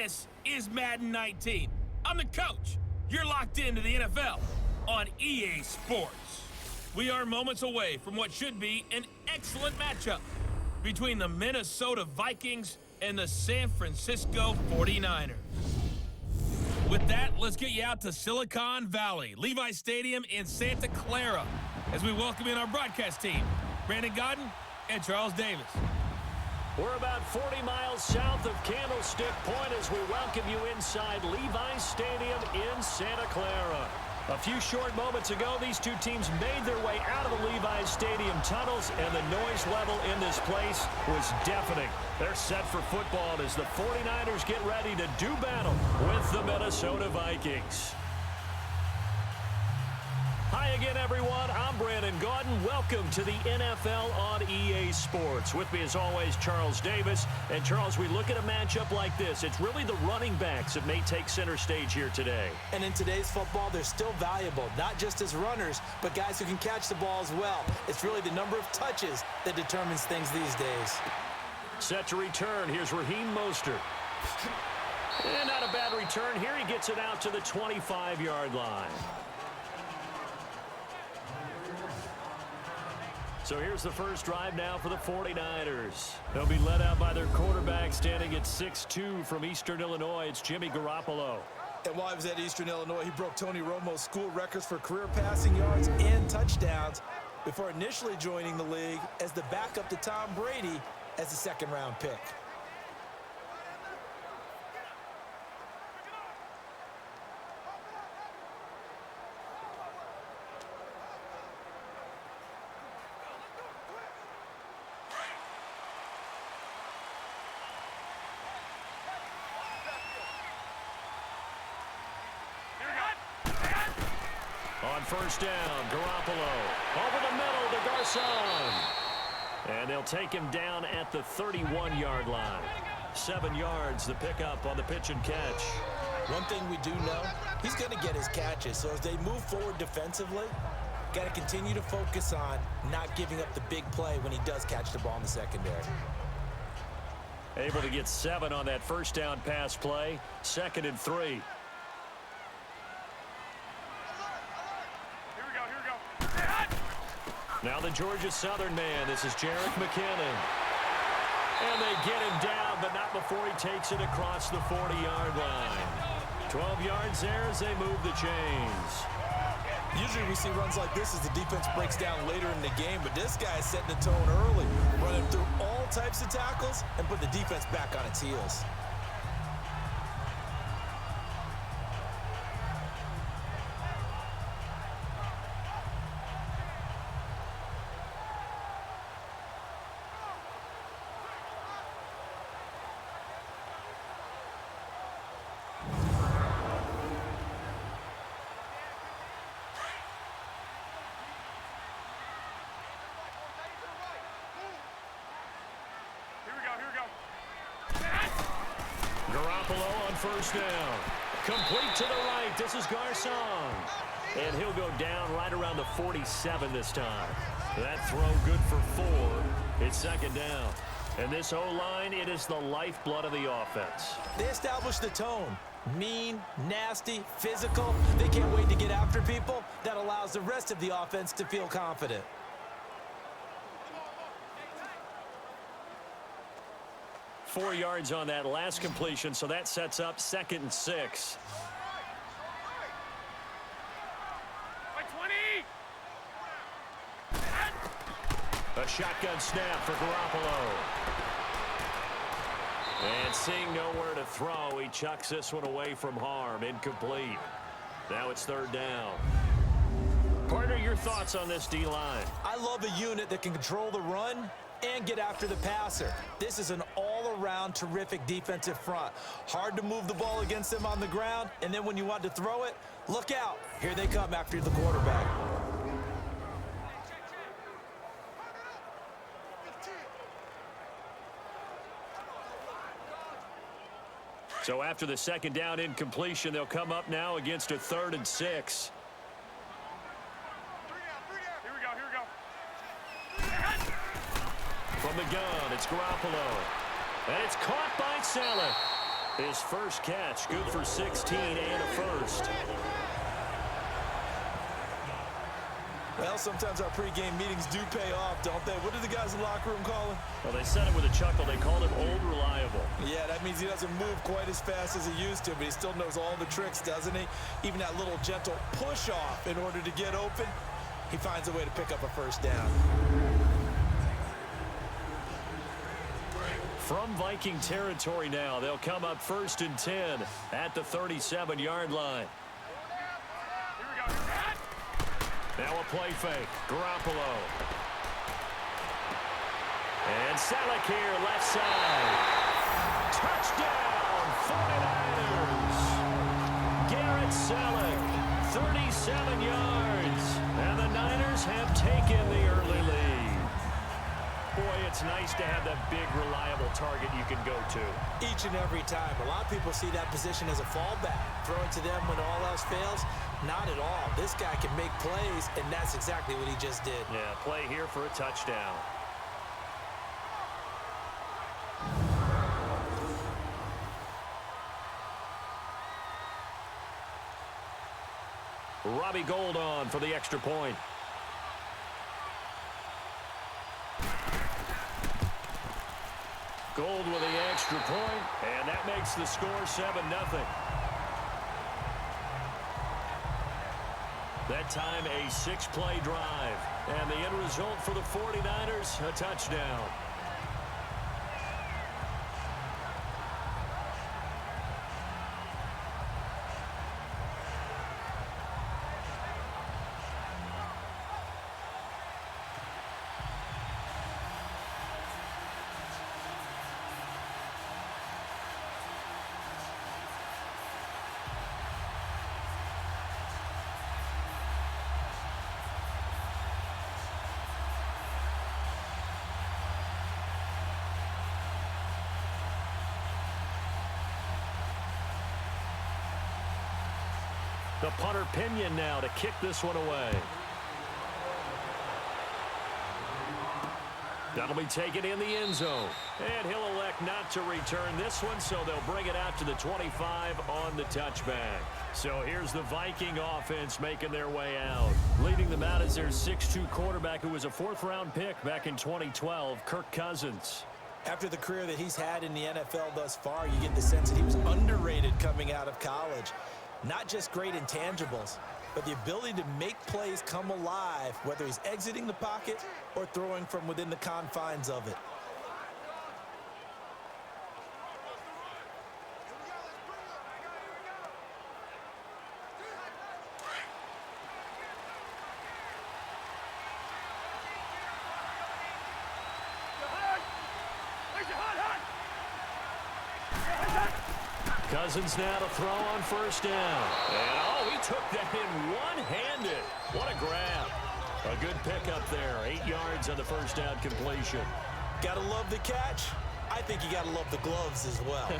This is Madden 19. I'm the coach. You're locked into the NFL on EA Sports. We are moments away from what should be an excellent matchup between the Minnesota Vikings and the San Francisco 49ers. With that, let's get you out to Silicon Valley, Levi Stadium in Santa Clara, as we welcome in our broadcast team, Brandon Godden and Charles Davis. We're about 40 miles south of Candlestick Point as we welcome you inside Levi Stadium in Santa Clara. A few short moments ago, these two teams made their way out of the Levi Stadium tunnels, and the noise level in this place was deafening. They're set for football as the 49ers get ready to do battle with the Minnesota Vikings. Hi again, everyone. I'm Brandon Godden. Welcome to the NFL on EA Sports. With me, as always, Charles Davis. And, Charles, we look at a matchup like this. It's really the running backs that may take center stage here today. And in today's football, they're still valuable, not just as runners, but guys who can catch the ball as well. It's really the number of touches that determines things these days. Set to return. Here's Raheem Mostert. And not a bad return here. He gets it out to the 25-yard line. So here's the first drive now for the 49ers. They'll be led out by their quarterback standing at 6'2" from Eastern Illinois. It's Jimmy Garoppolo. And while he was at Eastern Illinois, he broke Tony Romo's school records for career passing yards and touchdowns before initially joining the league as the backup to Tom Brady as a second-round pick. On first down, Garoppolo over the middle to Garcon. And they'll take him down at the 31-yard line. 7 yards, the pickup on the pitch and catch. One thing we do know, he's going to get his catches. So as they move forward defensively, got to continue to focus on not giving up the big play when he does catch the ball in the secondary. Able to get 7 on that first down pass play. 2nd and 3. Now the Georgia Southern man. This is Jerick McKinnon. And they get him down, but not before he takes it across the 40-yard line. 12 yards there as they move the chains. Usually we see runs like this as the defense breaks down later in the game, but this guy is setting the tone early, running through all types of tackles and put the defense back on its heels. Garoppolo on first down. Complete to the right. This is Garcon. And he'll go down right around the 47 this time. That throw good for 4. It's 2nd down. And this O-line, it is the lifeblood of the offense. They establish the tone. Mean, nasty, physical. They can't wait to get after people. That allows the rest of the offense to feel confident. Four yards on that last completion, so that sets up 2nd and 6. A shotgun snap for Garoppolo. And seeing nowhere to throw, he chucks this one away from harm. Incomplete. Now it's 3rd down. Partner, your thoughts on this D-line? I love a unit that can control the run and get after the passer. This is an all-around terrific defensive front. Hard to move the ball against them on the ground, and then when you want to throw it, look out. Here they come after the quarterback. So after the 2nd down incompletion, they'll come up now against a 3rd and 6. From the gun, it's Garoppolo. And it's caught by Saleh. His first catch, good for 16 and a first. Well, sometimes our pregame meetings do pay off, don't they? What do the guys in the locker room call him? Well, they said it with a chuckle. They called him Old Reliable. Yeah, that means he doesn't move quite as fast as he used to, but he still knows all the tricks, doesn't he? Even that little gentle push-off in order to get open, he finds a way to pick up a first down. From Viking territory now, they'll come up 1st and 10 at the 37-yard line. Now a play fake. Garoppolo. And Selleck here, left side. Touchdown, 49ers. Garrett Selleck, 37 yards. And the Niners have taken the early lead. Boy, it's nice to have that big, reliable target you can go to. Each and every time. A lot of people see that position as a fallback. Throw it to them when all else fails. Not at all. This guy can make plays, and that's exactly what he just did. Yeah, play here for a touchdown. Robbie Gould on for the extra point. Gould with the extra point, and that makes the score 7-0. That time a 6-play drive. And the end result for the 49ers, a touchdown. The punter Pinion now to kick this one away. That'll be taken in the end zone. And he'll elect not to return this one, so they'll bring it out to the 25 on the touchback. So here's the Viking offense making their way out. Leading them out is their 6'2 quarterback who was a 4th-round pick back in 2012, Kirk Cousins. After the career that he's had in the NFL thus far, you get the sense that he was underrated coming out of college. Not just great intangibles, but the ability to make plays come alive, whether he's exiting the pocket or throwing from within the confines of it. Cousins now to throw on 1st down. And, oh, he took that in one-handed. What a grab. A good pickup there. 8 yards on the 1st down completion. Gotta love the catch. I think you gotta love the gloves as well.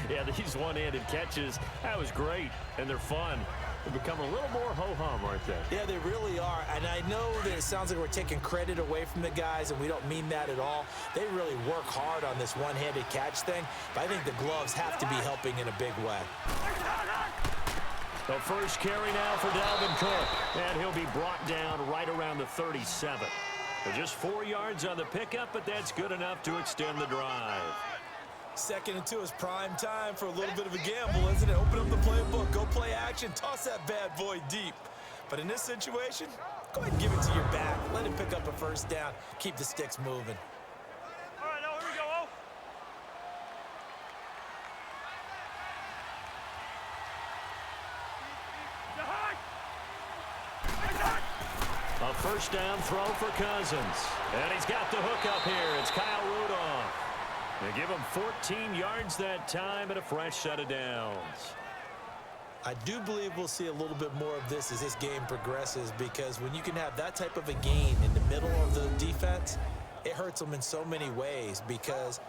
Yeah, these one-handed catches, that was great, and they're fun. They've become a little more ho-hum, aren't they? Yeah, they really are. And I know that it sounds like we're taking credit away from the guys, and we don't mean that at all. They really work hard on this one-handed catch thing, but I think the gloves have to be helping in a big way. The first carry now for Dalvin Cook, and he'll be brought down right around the 37. Just 4 yards on the pickup, but that's good enough to extend the drive. 2nd and 2 is prime time for a little bit of a gamble, isn't it? Open up the playbook, go play action, toss that bad boy deep. But in this situation, go ahead and give it to your back. Let him pick up a 1st down. Keep the sticks moving. All right, now here we go. A 1st down throw for Cousins. And he's got the hook up here. It's Kyle Rudolph. They give him 14 yards that time and a fresh set of downs. I do believe we'll see a little bit more of this as this game progresses, because when you can have that type of a gain in the middle of the defense, it hurts them in so many ways, because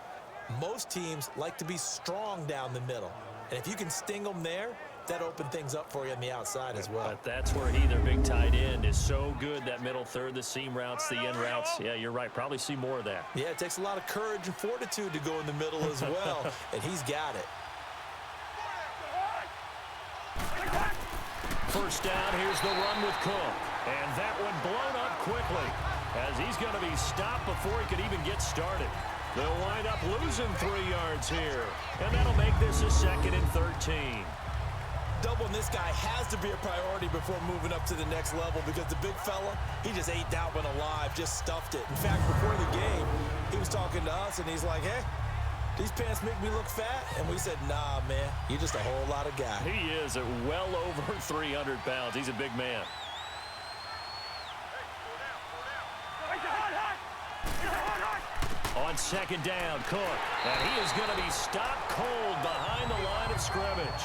most teams like to be strong down the middle. And if you can sting them there, that opened things up for you on the outside as well. But that's where their big tight end, is so good, that middle third, the seam routes, the end routes. Yeah, you're right. Probably see more of that. Yeah, it takes a lot of courage and fortitude to go in the middle as well, and he's got it. first down. Here's the run with Cook. And that one blown up quickly as he's going to be stopped before he could even get started. They'll wind up losing 3 yards here. And that'll make this a 2nd and 13. Doubling this guy has to be a priority before moving up to the next level because the big fella, he just ate that one alive, just stuffed it. In fact, before the game, he was talking to us, and he's like, hey, these pants make me look fat? And we said, nah, man, you're just a whole lot of guy. He is at well over 300 pounds. He's a big man. On 2nd down, Cook. And he is going to be stopped cold behind the line of scrimmage.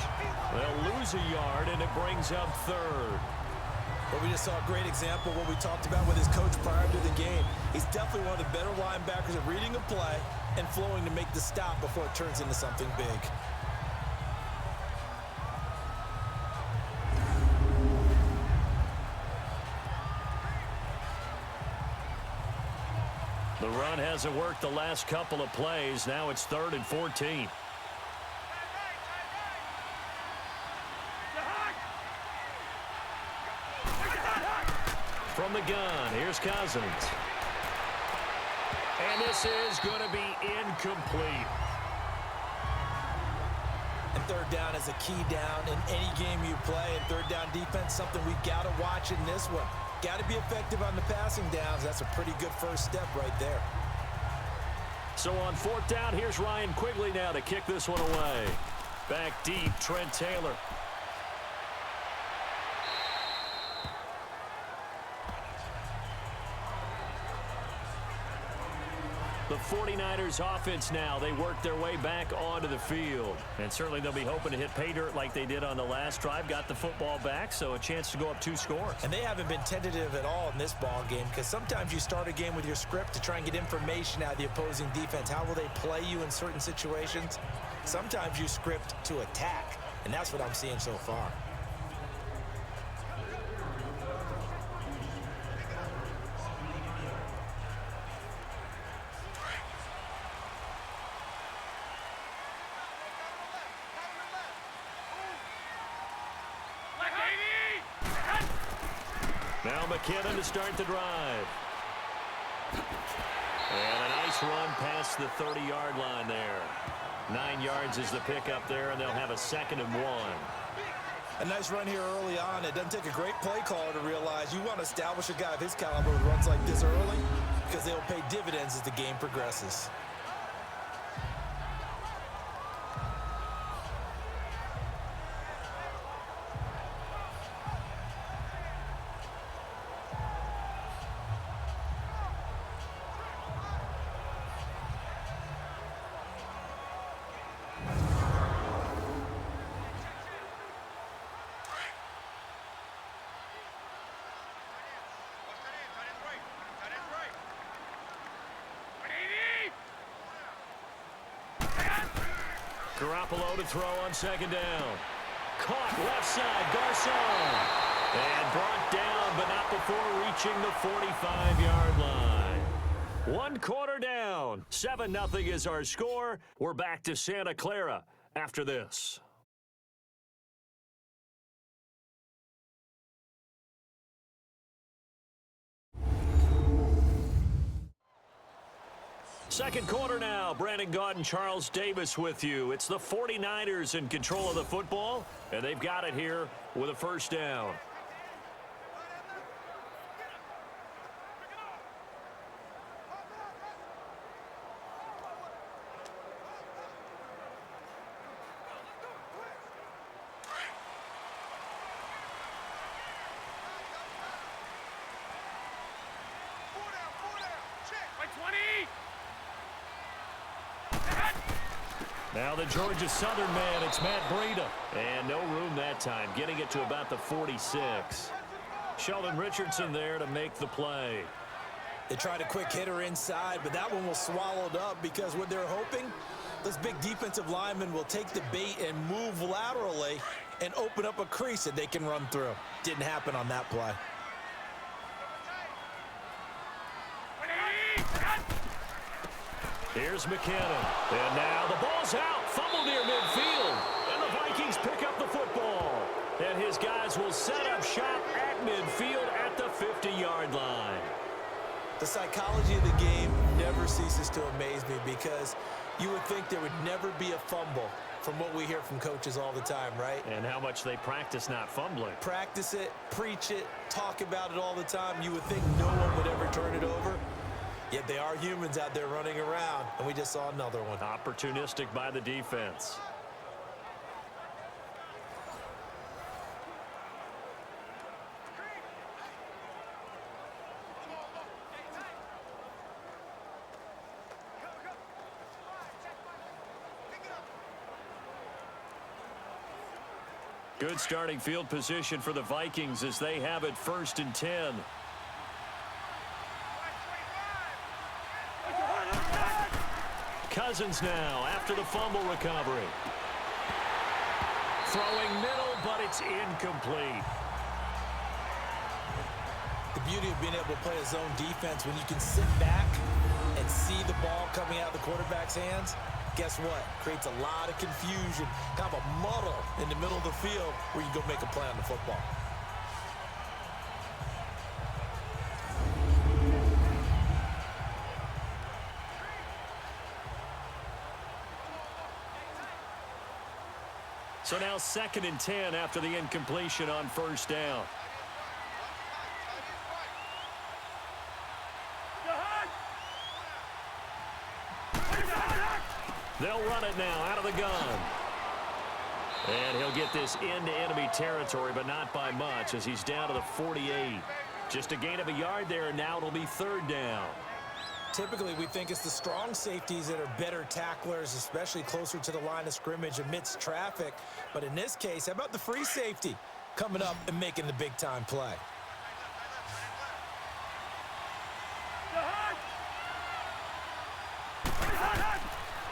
They'll lose a yard, and it brings up 3rd. But we just saw a great example of what we talked about with his coach prior to the game. He's definitely one of the better linebackers at reading a play and flowing to make the stop before it turns into something big. The run hasn't worked the last couple of plays. Now it's 3rd and 14. From the gun, here's Cousins. And this is going to be incomplete. And 3rd down is a key down in any game you play. And 3rd down defense, something we've got to watch in this one. Got to be effective on the passing downs. That's a pretty good first step right there. So on 4th down, here's Ryan Quigley now to kick this one away. Back deep, Trent Taylor. The 49ers offense now, they work their way back onto the field. And certainly they'll be hoping to hit pay dirt like they did on the last drive. Got the football back, so a chance to go up 2 scores. And they haven't been tentative at all in this ball game because sometimes you start a game with your script to try and get information out of the opposing defense. How will they play you in certain situations? Sometimes you script to attack, and that's what I'm seeing so far. Now McKinnon to start the drive. And a nice run past the 30-yard line there. 9 yards is the pickup there, and they'll have a 2nd and 1. A nice run here early on. It doesn't take a great play caller to realize you want to establish a guy of his caliber with runs like this early because they'll pay dividends as the game progresses. Garoppolo to throw on 2nd down. Caught left side, Garcon. And brought down, but not before reaching the 45-yard line. 1 quarter down. 7-0 is our score. We're back to Santa Clara after this. Second quarter now. Brandon Gaudin, Charles Davis with you. It's the 49ers in control of the football, and they've got it here with a first down. Now the Georgia Southern man, it's Matt Breida. And no room that time, getting it to about the 46. Sheldon Richardson there to make the play. They tried a quick hitter inside, but that one was swallowed up because what they're hoping, this big defensive lineman will take the bait and move laterally and open up a crease that they can run through. Didn't happen on that play. Here's McKinnon. And now the ball's out. Fumble near midfield. And the Vikings pick up the football. And his guys Vikings will set up shop at midfield at the 50-yard line. The psychology of the game never ceases to amaze me because you would think there would never be a fumble from what we hear from coaches all the time, right? And how much they practice not fumbling. Practice it, preach it, talk about it all the time. You would think no one would ever turn it over. Yet they are humans out there running around, and we just saw another one. Opportunistic by the defense. Good starting field position for the Vikings as they have it 1st and 10. Cousins now after the fumble recovery. Throwing middle, but it's incomplete. The beauty of being able to play a zone defense when you can sit back and see the ball coming out of the quarterback's hands, guess what? Creates a lot of confusion, kind of a muddle in the middle of the field where you go make a play on the football. So now 2nd and 10 after the incompletion on 1st down. They'll run it now out of the gun. And he'll get this into enemy territory, but not by much as he's down to the 48. Just a gain of a yard there, and now it'll be 3rd down. Typically, we think it's the strong safeties that are better tacklers, especially closer to the line of scrimmage amidst traffic. But in this case, how about the free safety coming up and making the big-time play?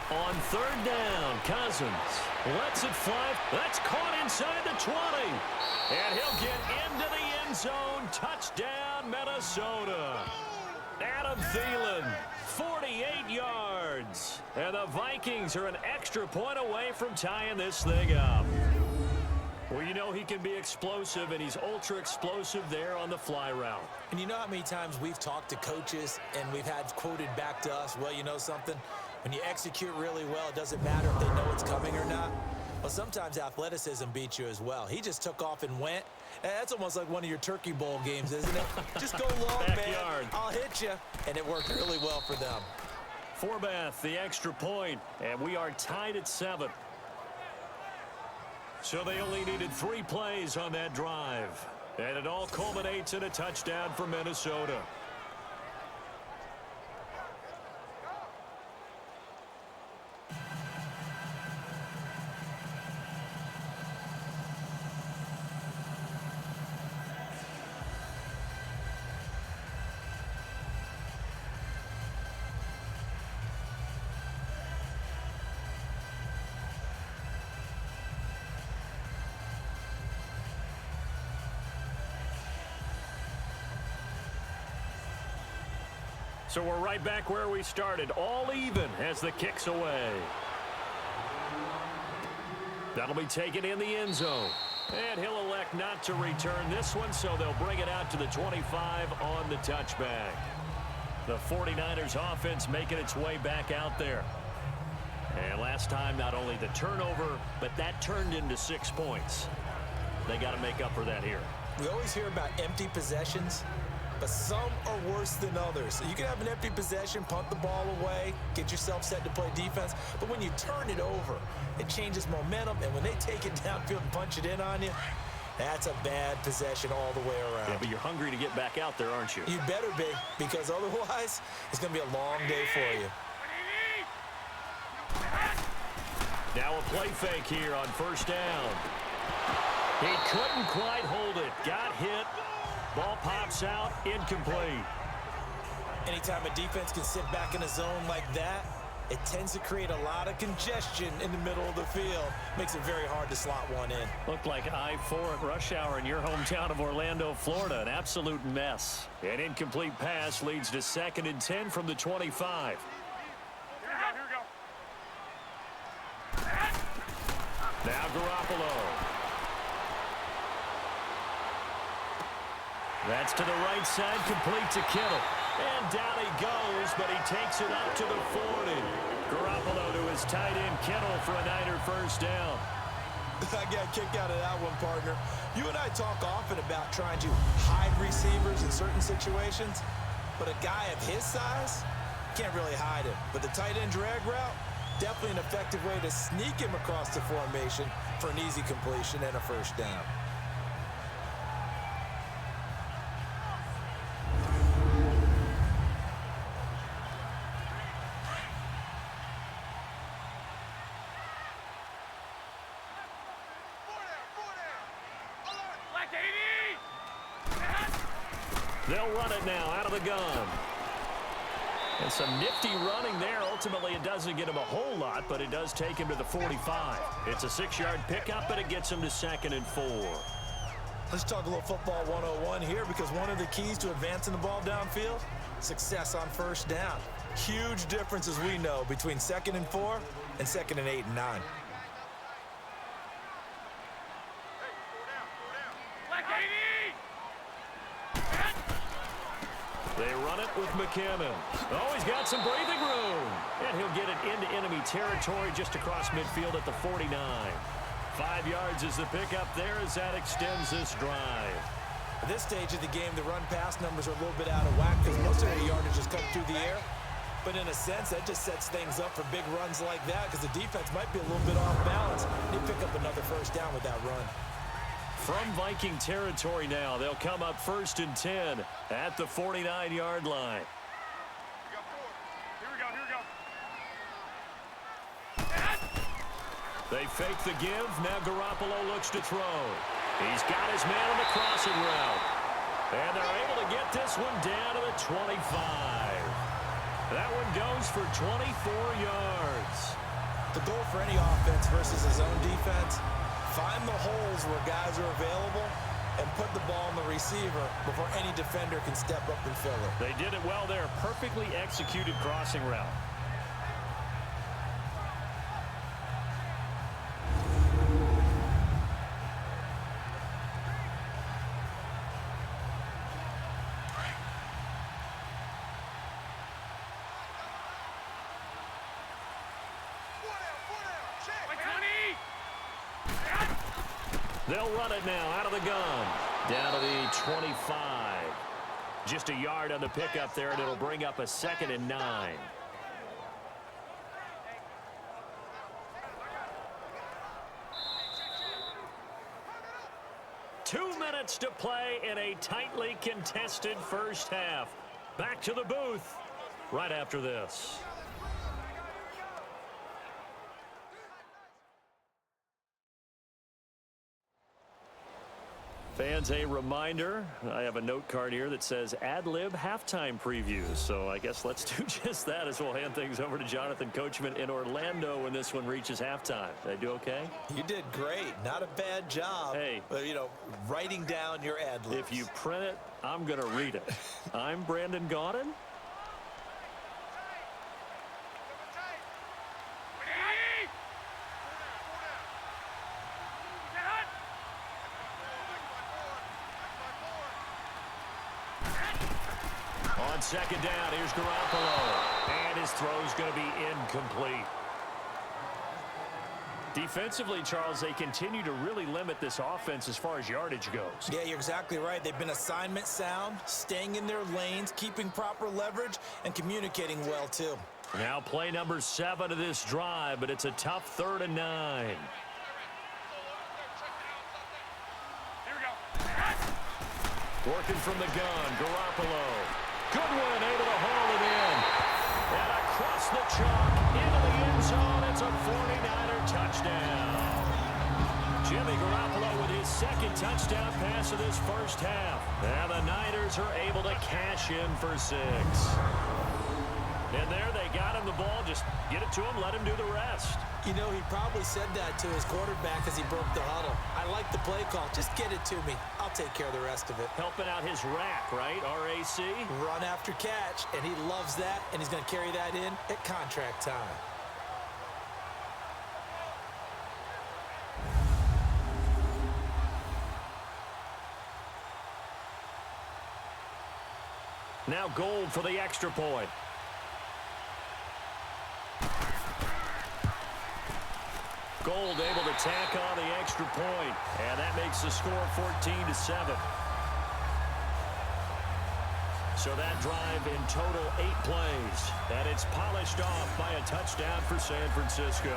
On 3rd down, Cousins lets it fly. That's caught inside the 20. And he'll get into the end zone. Touchdown, Minnesota. Adam Thielen, 48 yards. And the Vikings are an extra point away from tying this thing up. Well, you know he can be explosive, and he's ultra-explosive there on the fly route. And you know how many times we've talked to coaches and we've had quoted back to us, well, you know something? When you execute really well, it doesn't matter if they know it's coming or not. Well, sometimes athleticism beats you as well. He just took off and went. That's almost like one of your Turkey Bowl games, isn't it? Just go long, man. I'll hit you. And it worked really well for them. Forbath, the extra point, and we are tied at 7. So they only needed 3 plays on that drive. And it all culminates in a touchdown for Minnesota. So we're right back where we started, all even as the kick's away. That'll be taken in the end zone. And he'll elect not to return this one, so they'll bring it out to the 25 on the touchback. The 49ers offense making its way back out there. And last time, not only the turnover, but that turned into 6 points. They got to make up for that here. We always hear about empty possessions, but some are worse than others. You can have an empty possession, punt the ball away, get yourself set to play defense, but when you turn it over, it changes momentum, and when they take it downfield and punch it in on you, that's a bad possession all the way around. Yeah, but you're hungry to get back out there, aren't you? You better be, because otherwise, it's going to be a long day for you. Now a play fake here on 1st down. He couldn't quite hold it. Got hit. Ball pops out, incomplete. Anytime a defense can sit back in a zone like that, it tends to create a lot of congestion in the middle of the field. Makes it very hard to slot one in. Looked like I-4 at rush hour in your hometown of Orlando, Florida. An absolute mess. An incomplete pass leads to 2nd and 10 from the 25. Now Garoppolo. That's to the right side, complete to Kittle. And down he goes, but he takes it up to the 40. Garoppolo to his tight end, Kittle, for a Niner first down. I got a kick out of that one, partner. You and I talk often about trying to hide receivers in certain situations, but a guy of his size can't really hide him. But the tight end drag route, definitely an effective way to sneak him across the formation for an easy completion and a first down. They'll run it now out of the gun. And some nifty running there. Ultimately, it doesn't get him a whole lot, but it does take him to the 45. It's a 6-yard pickup, but it gets him to 2nd and 4. Let's talk a little football 101 here, because one of the keys to advancing the ball downfield, success on first down. Huge difference, as we know, between 2nd and 4 and 2nd and 8 and 9. They run it with McKinnon. Oh, he's got some breathing room. And he'll get it into enemy territory just across midfield at the 49. 5 yards is the pickup there as that extends this drive. At this stage of the game, the run-pass numbers are a little bit out of whack because most of the yardage is coming through the air. But in a sense, that just sets things up for big runs like that because the defense might be a little bit off balance. They pick up another first down with that run. From Viking territory now, they'll come up 1st and 10 at the 49-yard line. Here we go. They fake the give. Now Garoppolo looks to throw. He's got his man on the crossing route. And they're able to get this one down to the 25. That one goes for 24 yards. The goal for any offense versus his own defense, find the holes where guys are available and put the ball on the receiver before any defender can step up and fill it. They did it well there. Perfectly executed crossing route. They'll run it now out of the gun. Down to the 25. Just a yard on the pickup there, and it'll bring up a 2nd and 9. Two minutes to play in a tightly contested first half. Back to the booth right after this. Fans, a reminder, I have a note card here that says ad-lib halftime previews. So I guess let's do just that as we'll hand things over to Jonathan Coachman in Orlando when this one reaches halftime. Did I do okay? You did great. Not a bad job. Hey. But, you know, writing down your ad-libs. If you print it, I'm going to read it. I'm Brandon Gaudin. On 2nd down, here's Garoppolo. And his throw's going to be incomplete. Defensively, Charles, they continue to really limit this offense as far as yardage goes. Yeah, you're exactly right. They've been assignment sound, staying in their lanes, keeping proper leverage, and communicating well, too. Now play number 7 of this drive, but it's a tough 3rd and 9. Working from the gun, Garoppolo. Goodwin able to haul it in. And across the chalk, into the end zone. It's a 49er touchdown. Jimmy Garoppolo with his 2nd touchdown pass of this first half. And the Niners are able to cash in for 6. And there they got him the ball. Just get it to him, let him do the rest. You know, he probably said that to his quarterback as he broke the huddle. I like the play call. Just get it to me. I'll take care of the rest of it. Helping out his rack, right? RAC. Run after catch, and he loves that, and he's going to carry that in at contract time. Now Gold for the extra point. Gold able to tack on the extra point, and that makes the score 14-7. So that drive in total 8 plays, and it's polished off by a touchdown for San Francisco.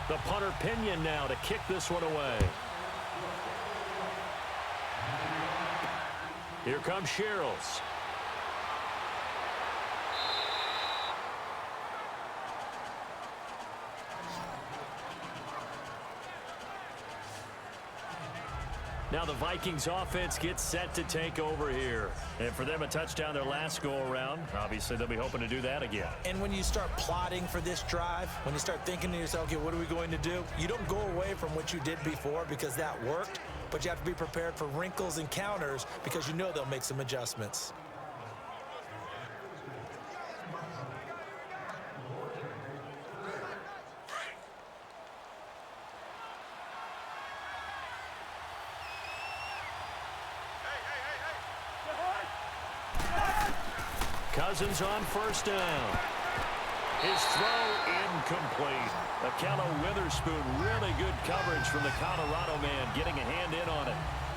The punter Pinion now to kick this one away. Here comes Sherrills. Now the Vikings offense gets set to take over here. And for them, a touchdown their last go-around. Obviously, they'll be hoping to do that again. And when you start plotting for this drive, when you start thinking to yourself, okay, what are we going to do? You don't go away from what you did before because that worked, but you have to be prepared for wrinkles and counters because you know they'll make some adjustments. Cousins on first down. His throw incomplete. Akello Witherspoon, really good coverage from the Colorado man, getting a hand in on it.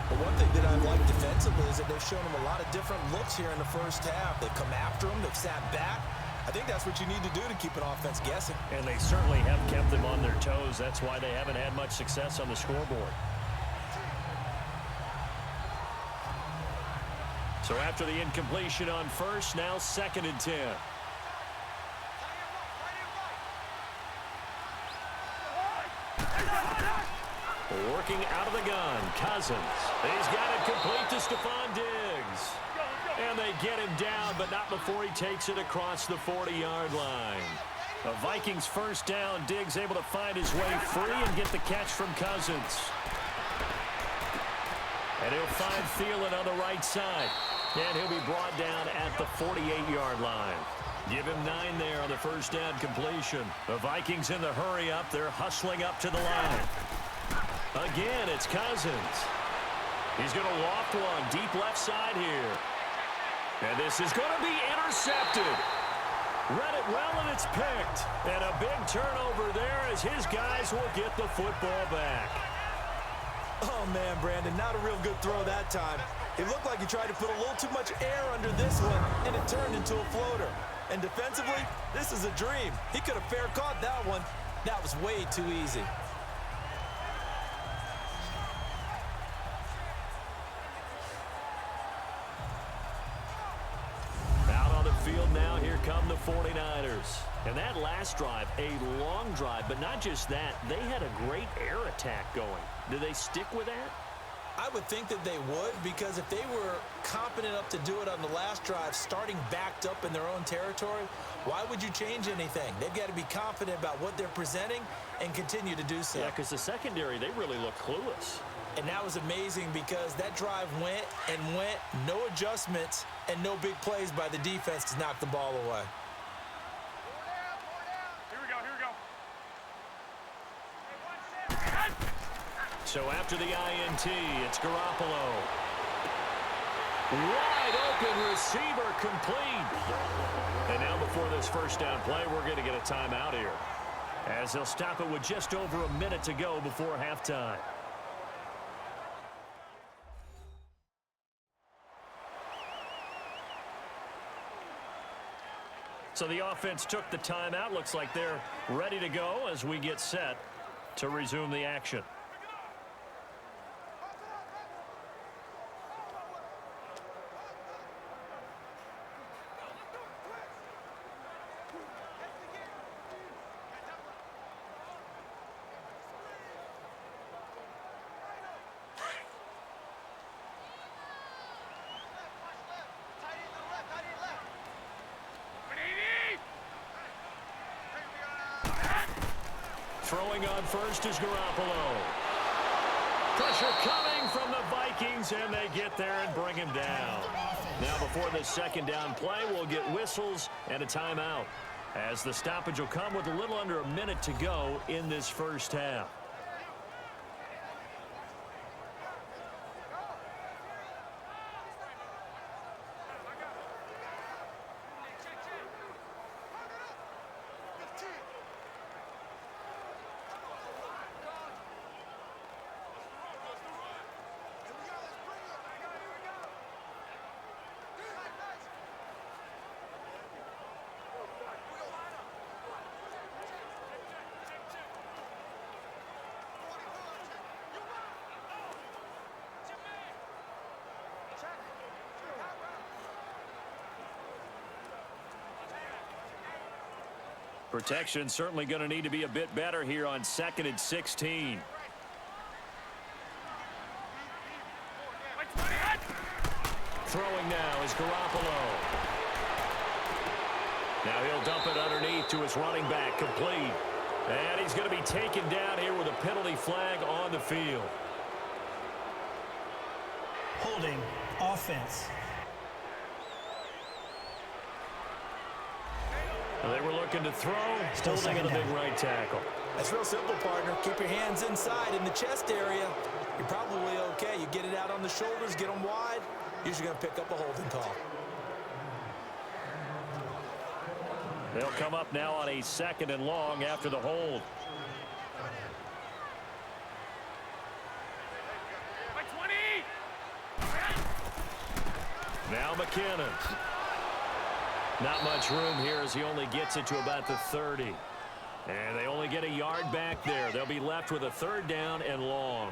But one thing that I like defensively is that they've shown him a lot of different looks here in the first half. They've come after him. They've sat back. I think that's what you need to do to keep an offense guessing. And they certainly have kept them on their toes. That's why they haven't had much success on the scoreboard. So after the incompletion on first, now 2nd and 10. Working out of the gun, Cousins. He's got it complete to Stephon Diggs. And they get him down, but not before he takes it across the 40-yard line. The Vikings first down. Diggs able to find his way free and get the catch from Cousins. And he'll find Thielen on the right side. And he'll be brought down at the 48-yard line. Give him 9 there on the first down completion. The Vikings in the hurry up. They're hustling up to the line. Again, it's Cousins. He's going to loft one deep left side here. And this is going to be intercepted. Read it well, and it's picked. And a big turnover there as his guys will get the football back. Oh, man, Brandon, not a real good throw that time. It looked like he tried to put a little too much air under this one, and it turned into a floater. And defensively, this is a dream. He could have fair caught that one. That was way too easy. Out on the field now, here come the 49ers. And that last drive, a long drive, but not just that, they had a great air attack going. Do they stick with that? I would think that they would, because if they were confident enough to do it on the last drive, starting backed up in their own territory, why would you change anything? They've got to be confident about what they're presenting and continue to do so. Yeah, because the secondary, they really look clueless. And that was amazing because that drive went and went, no adjustments, and no big plays by the defense to knock the ball away. Here we go, here we go. So after the INT, it's Garoppolo. Wide open receiver complete. And now before this first down play, we're going to get a timeout here, as they'll stop it with just over a minute to go before halftime. So the offense took the timeout. Looks like they're ready to go as we get set to resume the action. Throwing on first is Garoppolo. Pressure coming from the Vikings, and they get there and bring him down. Now before the second down play, we'll get whistles and a timeout, as the stoppage will come with a little under a minute to go in this first half. Protection certainly going to need to be a bit better here on 2nd and 16. Throwing now is Garoppolo. Now he'll dump it underneath to his running back, complete. And he's going to be taken down here with a penalty flag on the field. Holding offense. They were looking to throw, Still holding in a big down. right tackle. That's real simple, partner. Keep your hands inside in the chest area. You're probably okay. You get it out on the shoulders, get them wide. Usually going to pick up a holding call. They'll come up now on a 2nd and long after the hold. Now McKinnon. Not much room here as he only gets it to about the 30. And they only get a yard back there. They'll be left with a 3rd down and long.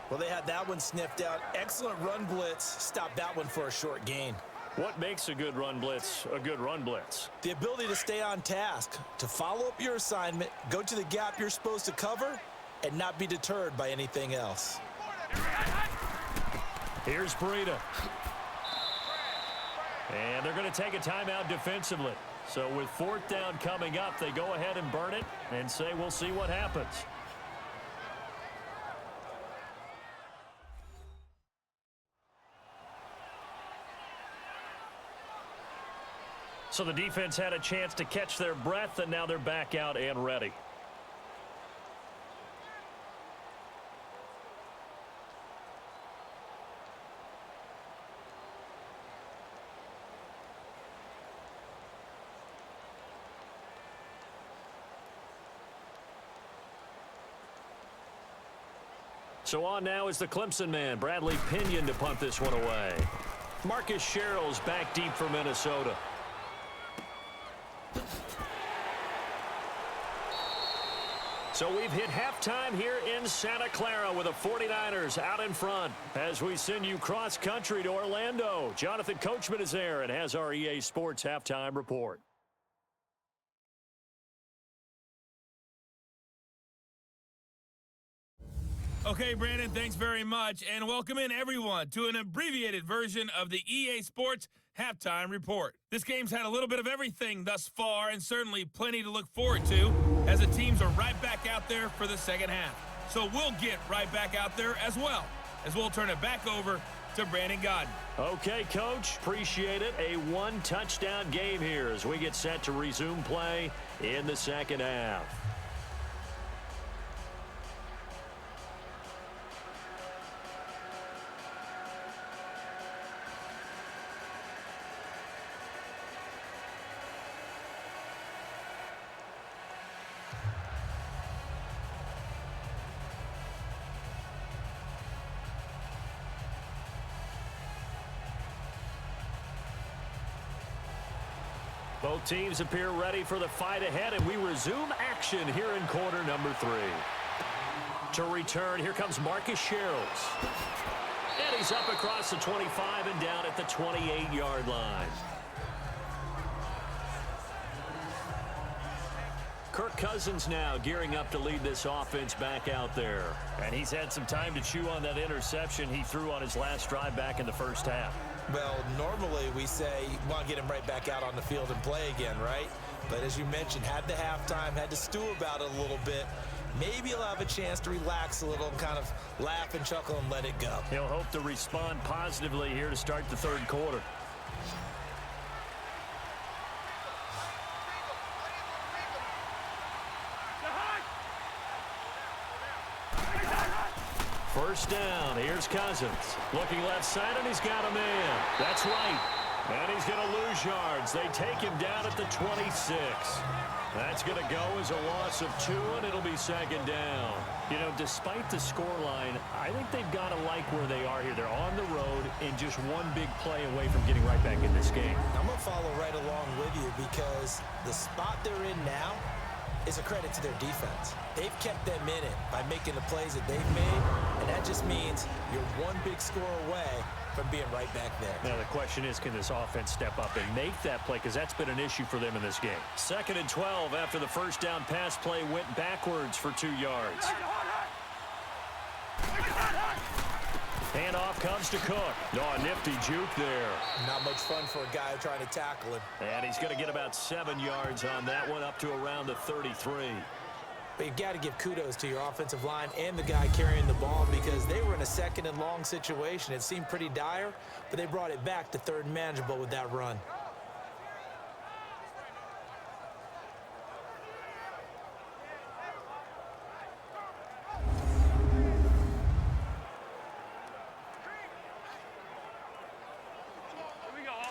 Well, they had that one sniffed out. Excellent run blitz. Stop that one for a short gain. What makes a good run blitz a good run blitz? The ability to stay on task, to follow up your assignment, go to the gap you're supposed to cover, and not be deterred by anything else. Here's Breida. And they're going to take a timeout defensively. So with 4th down coming up, they go ahead and burn it and say we'll see what happens. So the defense had a chance to catch their breath, and now they're back out and ready. So on now is the Clemson man, Bradley Pinion, to punt this one away. Marcus Sherrill's back deep for Minnesota. So we've hit halftime here in Santa Clara with the 49ers out in front as we send you cross-country to Orlando. Jonathan Coachman is there and has our EA Sports halftime report. Okay, Brandon, thanks very much, and welcome in everyone to an abbreviated version of the EA Sports Halftime Report. This game's had a little bit of everything thus far, and certainly plenty to look forward to, as the teams are right back out there for the second half. So we'll get right back out there as well, as we'll turn it back over to Brandon Godden. Okay, Coach, appreciate it. A one-touchdown game here as we get set to resume play in the second half. Both teams appear ready for the fight ahead, and we resume action here in quarter number 3. To return, here comes Marcus Sherrills. And he's up across the 25 and down at the 28-yard line. Kirk Cousins now gearing up to lead this offense back out there. And he's had some time to chew on that interception he threw on his last drive back in the first half. Well, normally we say you want to get him right back out on the field and play again, right? But as you mentioned, had the halftime, had to stew about it a little bit. Maybe he'll have a chance to relax a little and kind of laugh and chuckle and let it go. He'll hope to respond positively here to start the third quarter. First down, here's Cousins. Looking left side, and he's got a man. That's right. And he's going to lose yards. They take him down at the 26. That's going to go as a loss of 2, and it'll be second down. You know, despite the scoreline, I think they've got to like where they are here. They're on the road and just one big play away from getting right back in this game. I'm going to follow right along with you because the spot they're in now is a credit to their defense. They've kept them in it by making the plays that they've made, and that just means you're one big score away from being right back there. Now the question is, can this offense step up and make that play? Because that's been an issue for them in this game. 2nd and 12 after the first down pass play went backwards for 2 yards. Handoff comes to Cook. Oh, a nifty juke there. Not much fun for a guy trying to tackle him. And he's going to get about 7 yards on that one, up to around the 33. But you've got to give kudos to your offensive line and the guy carrying the ball because they were in a 2nd and long situation. It seemed pretty dire, but they brought it back to 3rd and manageable with that run.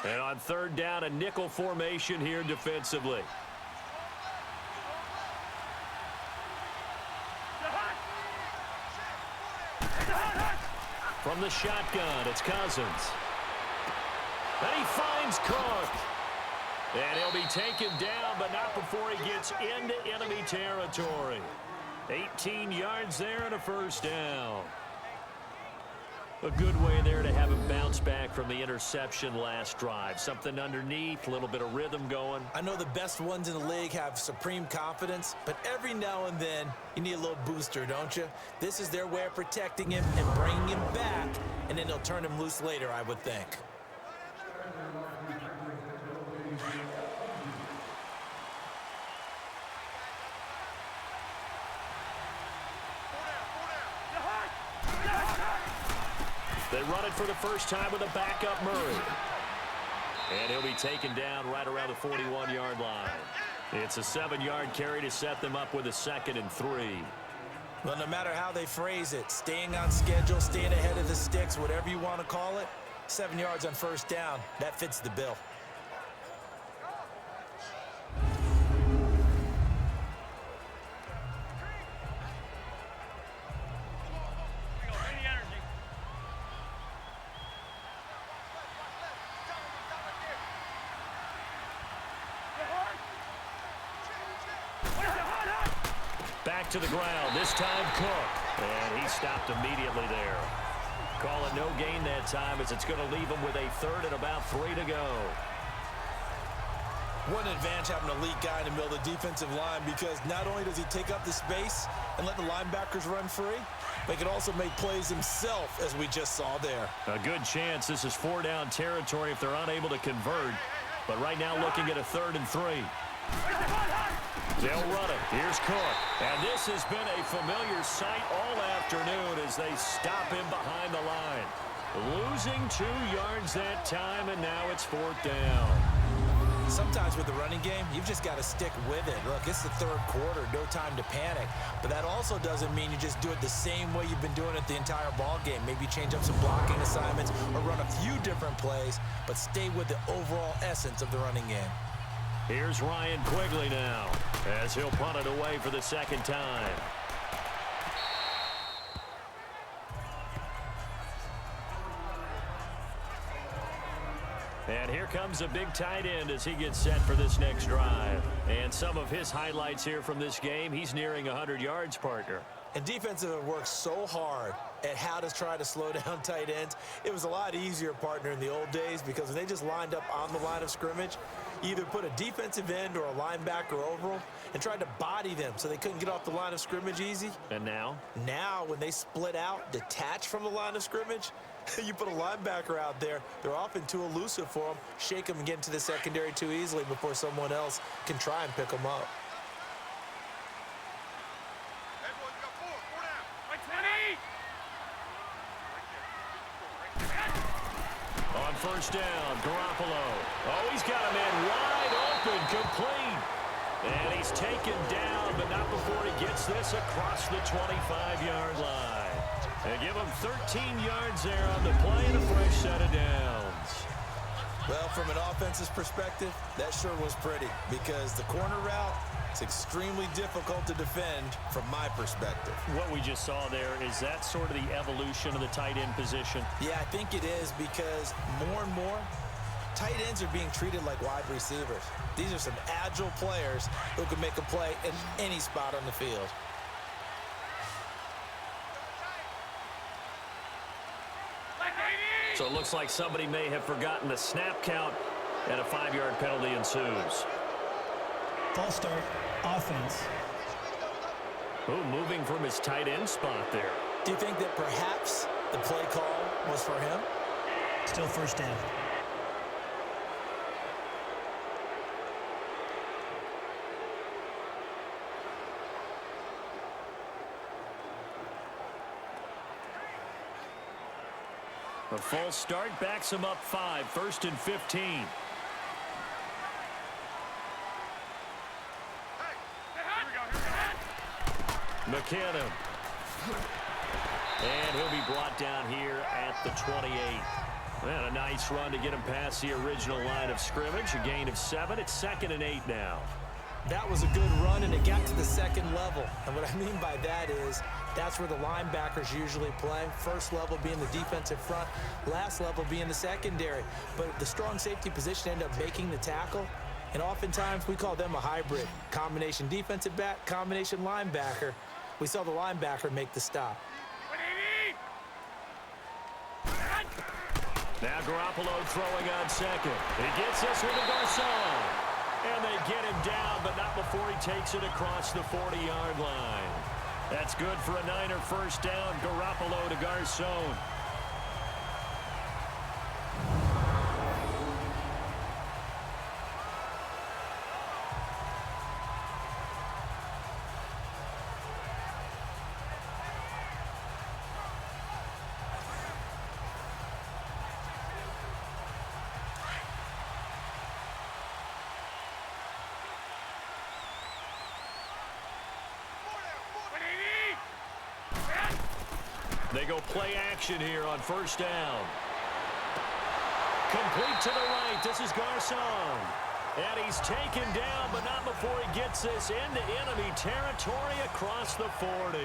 And on 3rd down, a nickel formation here defensively. From the shotgun, it's Cousins. And he finds Cook. And he'll be taken down, but not before he gets into enemy territory. 18 yards there and a first down. A good way there to have him bounce back from the interception last drive. Something underneath, a little bit of rhythm going. I know the best ones in the league have supreme confidence, but every now and then you need a little booster, don't you? This is their way of protecting him and bringing him back, and then they'll turn him loose later, I would think. They run it for the first time with a backup Murray. And he'll be taken down right around the 41-yard line. It's a 7-yard carry to set them up with a 2nd and 3. Well, no matter how they phrase it, staying on schedule, staying ahead of the sticks, whatever you want to call it, 7 yards on first down, that fits the bill. Back to the ground, this time Cook. And he stopped immediately there. Call it no gain that time as it's going to leave him with a 3rd and about 3 to go. What an advantage having an elite guy in the middle of the defensive line because not only does he take up the space and let the linebackers run free, but he can also make plays himself, as we just saw there. A good chance this is 4-down territory if they're unable to convert. But right now looking at a 3rd and 3. They'll run it. Here's Cook. And this has been a familiar sight all afternoon as they stop him behind the line. Losing 2 yards that time, and now it's 4th down. Sometimes with the running game, you've just got to stick with it. Look, it's the 3rd quarter, no time to panic. But that also doesn't mean you just do it the same way you've been doing it the entire ball game. Maybe change up some blocking assignments or run a few different plays, but stay with the overall essence of the running game. Here's Ryan Quigley now as he'll punt it away for the 2nd time. And here comes a big tight end as he gets set for this next drive. And some of his highlights here from this game, he's nearing 100 yards, partner. And defensive have worked so hard at how to try to slow down tight ends. It was a lot easier, partner, in the old days because when they just lined up on the line of scrimmage, you either put a defensive end or a linebacker over them and tried to body them so they couldn't get off the line of scrimmage easy. And now? Now, when they split out, detach from the line of scrimmage, You put a linebacker out there, they're often too elusive for them. Shake them and get into the secondary too easily before someone else can try and pick them up. On first down, Garoppolo. Oh, he's got a man wide open, complete. And he's taken down, but not before he gets this across the 25-yard line. And give him 13 yards there on the play and a fresh set of downs. Well, from an offense's perspective, that sure was pretty because the corner route is extremely difficult to defend from my perspective. What we just saw there, is that sort of the evolution of the tight end position? Yeah, I think it is because more and more, tight ends are being treated like wide receivers. These are some agile players who can make a play in any spot on the field. So it looks like somebody may have forgotten the snap count, and a 5-yard penalty ensues. False start, offense. Oh, moving from his tight end spot there. Do you think that perhaps the play call was for him? Still first down. A false start backs him up 5, 1st and 15. McKinnon. And he'll be brought down here at the 28. And a nice run to get him past the original line of scrimmage. A gain of 7. It's 2nd and 8 now. That was a good run, and it got to the second level. And what I mean by that is that's where the linebackers usually play. First level being the defensive front, last level being the secondary. But the strong safety position ended up making the tackle. And oftentimes we call them a hybrid. Combination defensive back, combination linebacker. We saw the linebacker make the stop. Now Garoppolo throwing on second. He gets this with a Garcon. And they get him down, but not before he takes it across the 40-yard line. That's good for a Niner first down. Garoppolo to Garcon. They go play action here on first down. Complete to the right. This is Garcon. And he's taken down, but not before he gets this into enemy territory across the 40.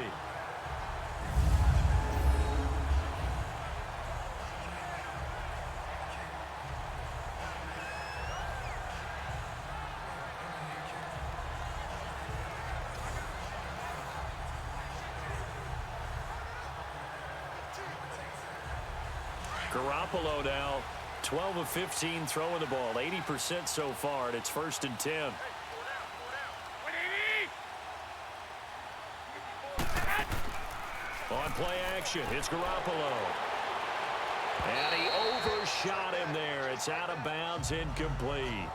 Garoppolo now, 12 of 15 throwing the ball, 80% so far, and it's 1st and 10. On play action, it's Garoppolo. And he overshot him there. It's out of bounds, incomplete.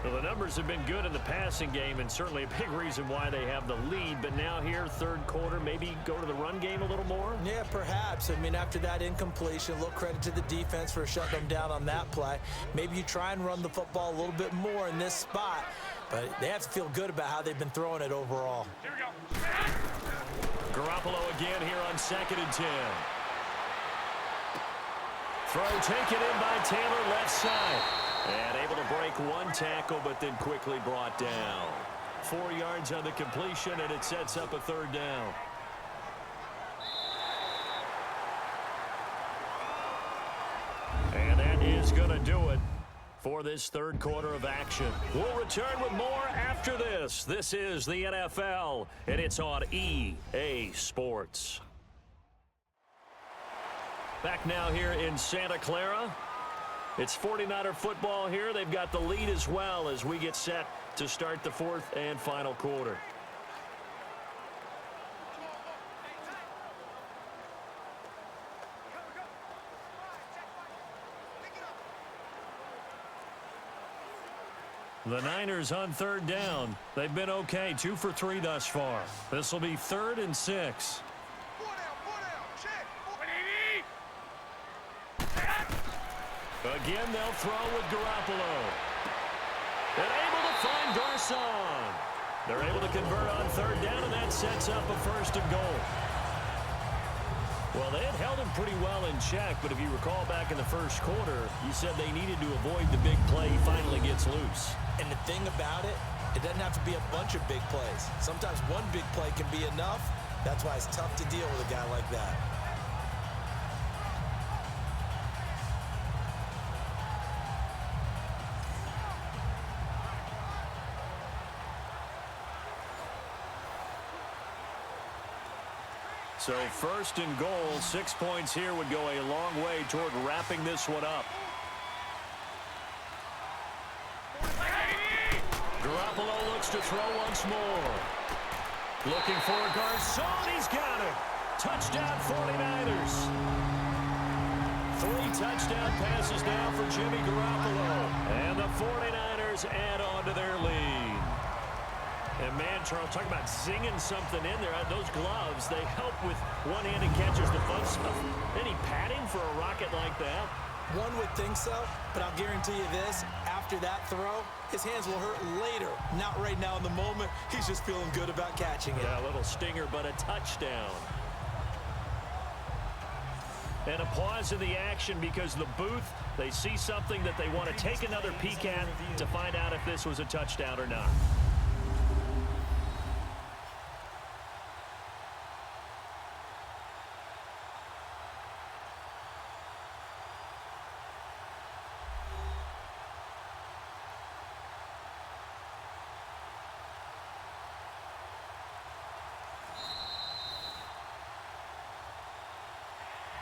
Well, the numbers have been good in the passing game, and certainly a big reason why they have the lead. But now here, third quarter, maybe go to the run game a little more? Yeah, perhaps. I mean, after that incompletion, a little credit to the defense for shutting them down on that play. Maybe you try and run the football a little bit more in this spot. But they have to feel good about how they've been throwing it overall. Here we go. Garoppolo again here on 2nd and 10. Throw taken in by Taylor, left side. And able to break one tackle, but then quickly brought down. 4 yards on the completion, and it sets up a 3rd down. And that is going to do it for this third quarter of action. We'll return with more after this. This is the NFL, and it's on EA Sports. Back now here in Santa Clara. It's 49er football here. They've got the lead as well as we get set to start the 4th and final quarter. The Niners on third down. They've been okay, 2 for 3 thus far. This will be 3rd and 6. Again, they'll throw with Garoppolo. And able to find Garcon. They're able to convert on third down, and that sets up a 1st and goal. Well, they had held him pretty well in check, but if you recall back in the first quarter, you said they needed to avoid the big play. He finally gets loose. And the thing about it, it doesn't have to be a bunch of big plays. Sometimes one big play can be enough. That's why it's tough to deal with a guy like that. So 1st and goal, 6 points here would go a long way toward wrapping this one up. Garoppolo looks to throw once more. Looking for Garcon. He's got it. Touchdown 49ers. 3 touchdown passes now for Jimmy Garoppolo. And the 49ers add on to their lead. And man, Charles, talking about zinging something in there. Those gloves, they help with one-handed catches, the fun stuff. Any padding for a rocket like that? One would think so, but I'll guarantee you this. After that throw, his hands will hurt later. Not right now in the moment. He's just feeling good about catching it. Yeah, a little stinger, but a touchdown. And a pause in the action because the booth, they see something that they want to take another peek at to find out if this was a touchdown or not.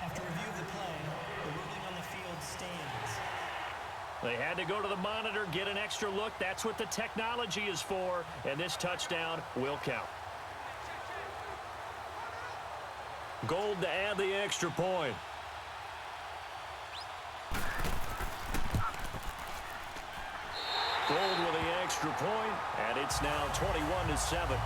After review of the play, the ruling on the field stands. They had to go to the monitor, get an extra look. That's what the technology is for, and this touchdown will count. Gold to add the extra point. Gold with the extra point, and it's now 21-7.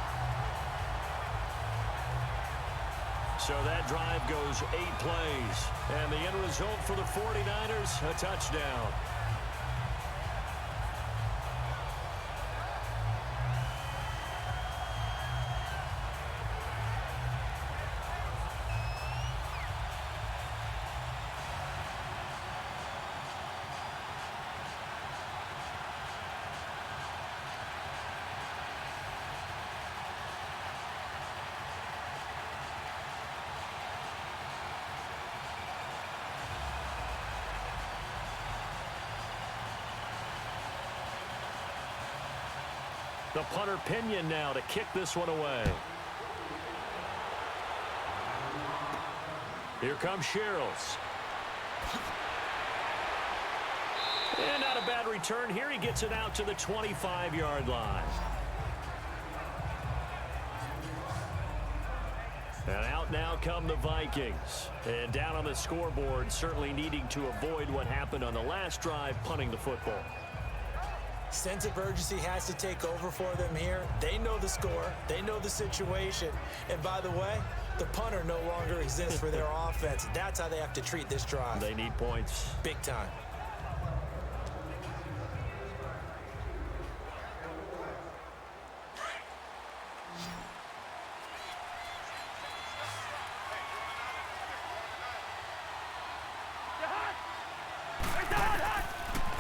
So that drive goes 8 plays. And the end result for the 49ers, a touchdown. The punter Pinion now to kick this one away. Here comes Sherrills. And not a bad return here. He gets it out to the 25-yard line. And out now come the Vikings. And down on the scoreboard, certainly needing to avoid what happened on the last drive, punting the football. Sense of urgency has to take over for them here. They know the score. They know the situation. And by the way, the punter no longer exists for their offense. That's how they have to treat this drive. They need points. Big time.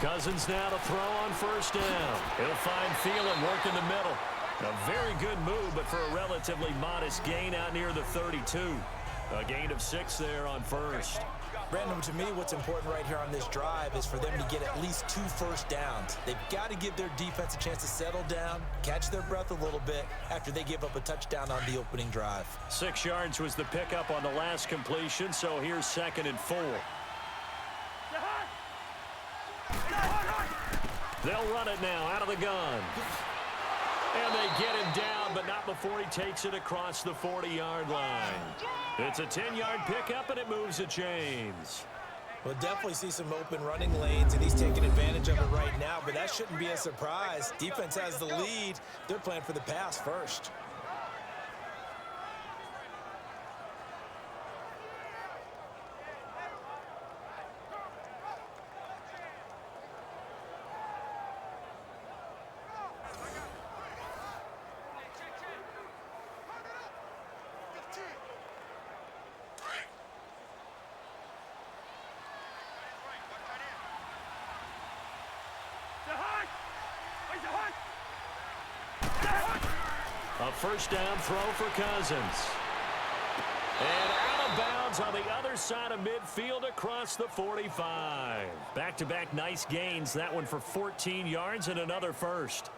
Cousins now to throw on first down. He'll find Thielen, work in the middle. A very good move, but for a relatively modest gain out near the 32. A gain of 6 there on first. Brandon, to me, what's important right here on this drive is for them to get at least 2 first downs. They've got to give their defense a chance to settle down, catch their breath a little bit after they give up a touchdown on the opening drive. 6 yards was the pickup on the last completion, so here's 2nd and 4. They'll run it now out of the gun. And they get him down, but not before he takes it across the 40-yard line. It's a 10-yard pickup, and it moves the chains. We'll definitely see some open running lanes, and he's taking advantage of it right now, but that shouldn't be a surprise. Defense has the lead. They're playing for the pass first. A first down throw for Cousins. And out of bounds on the other side of midfield across the 45. Back-to-back nice gains. That one for 14 yards and another first.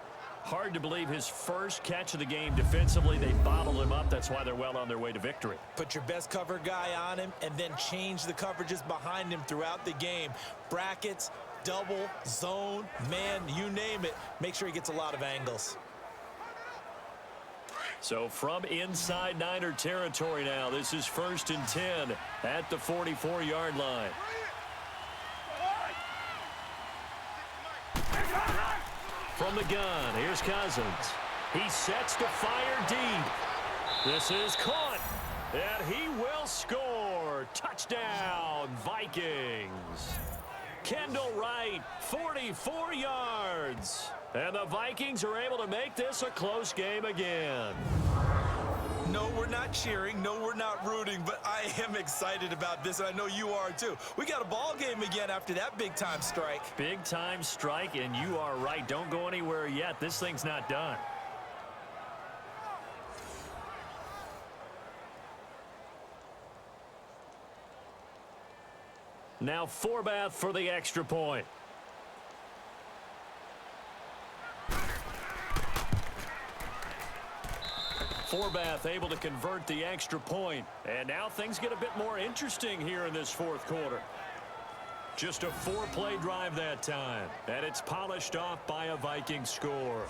Hard to believe his first catch of the game defensively. They bottled him up. That's why they're well on their way to victory. Put your best cover guy on him and then change the coverages behind him throughout the game. Brackets, double, zone, man, you name it. Make sure he gets a lot of angles. So from inside Niner territory now, this is 1st and 10 at the 44-yard line. From the gun, here's Cousins. He sets to fire deep. This is caught, and he will score. Touchdown, Vikings. Kendall Wright, 44 yards. And the Vikings are able to make this a close game again. No, we're not cheering. No, we're not rooting, but I am excited about this, and I know you are too. We got a ball game again after that big-time strike. Big-time strike, and you are right. Don't go anywhere yet. This thing's not done. Now Forbath for the extra point. Forbath able to convert the extra point. And now things get a bit more interesting here in this fourth quarter. Just a 4-play drive that time. And it's polished off by a Viking score.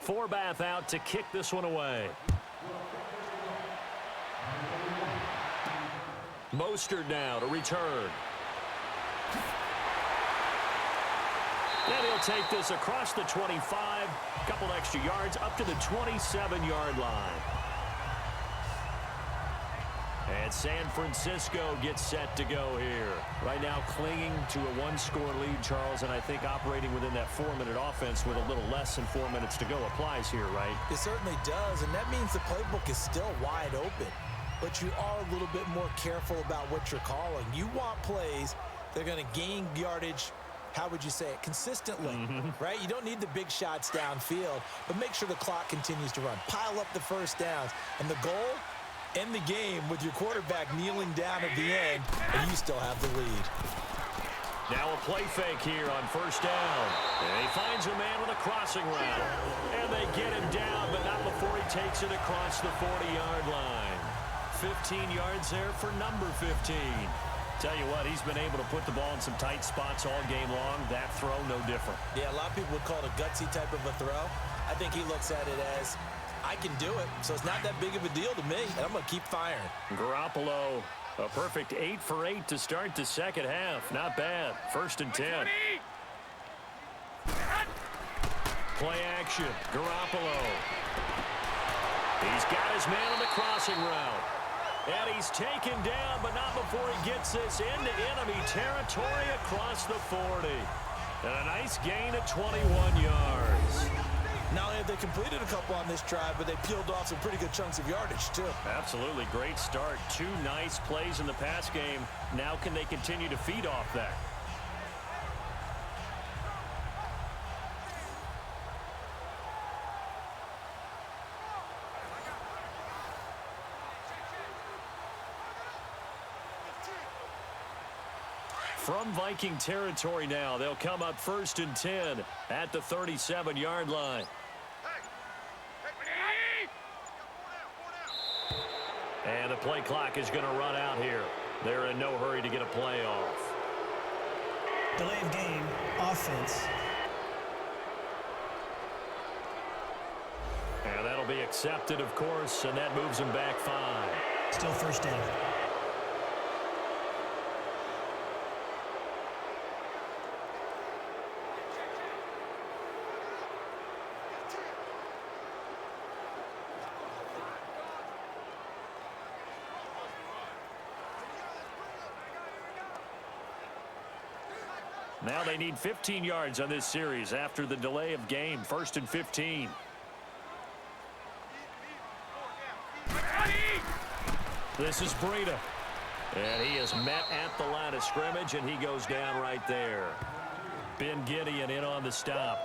Forbath out to kick this one away. Mostert now to return. And he'll take this across the 25, a couple extra yards up to the 27-yard line. And San Francisco gets set to go here. Right now clinging to a one-score lead, Charles, and I think operating within that 4-minute offense with a little less than 4 minutes to go applies here, right? It certainly does, and that means the playbook is still wide open. But you are a little bit more careful about what you're calling. You want plays that are going to gain yardage, how would you say it, consistently, right? You don't need the big shots downfield, but make sure the clock continues to run. Pile up the first downs, and the goal, end the game with your quarterback kneeling down at the end, and you still have the lead. Now a play fake here on first down. And he finds a man with a crossing route. And they get him down, but not before he takes it across the 40-yard line. 15 yards there for number 15. Tell you what, he's been able to put the ball in some tight spots all game long. That throw, no different. Yeah, a lot of people would call it a gutsy type of a throw. I think he looks at it as, I can do it, so it's not that big of a deal to me, and I'm going to keep firing. Garoppolo, a perfect 8 for 8 to start the second half. Not bad. 1st and 10. Play action. Garoppolo. He's got his man on the crossing route. And he's taken down, but not before he gets this into enemy territory across the 40. And a nice gain of 21 yards. Not only have they completed a couple on this drive, but they peeled off some pretty good chunks of yardage, too. Absolutely. Great start. 2 nice plays in the pass game. Now can they continue to feed off that? From Viking territory now, they'll come up 1st and 10 at the 37-yard line. And the play clock is going to run out here. They're in no hurry to get a play off. Delay of game, offense. And that'll be accepted, of course, and that moves them back 5. Still first down. Now they need 15 yards on this series after the delay of game. 1st and 15. This is Breida. And he is met at the line of scrimmage, and he goes down right there. Ben Gideon in on the stop.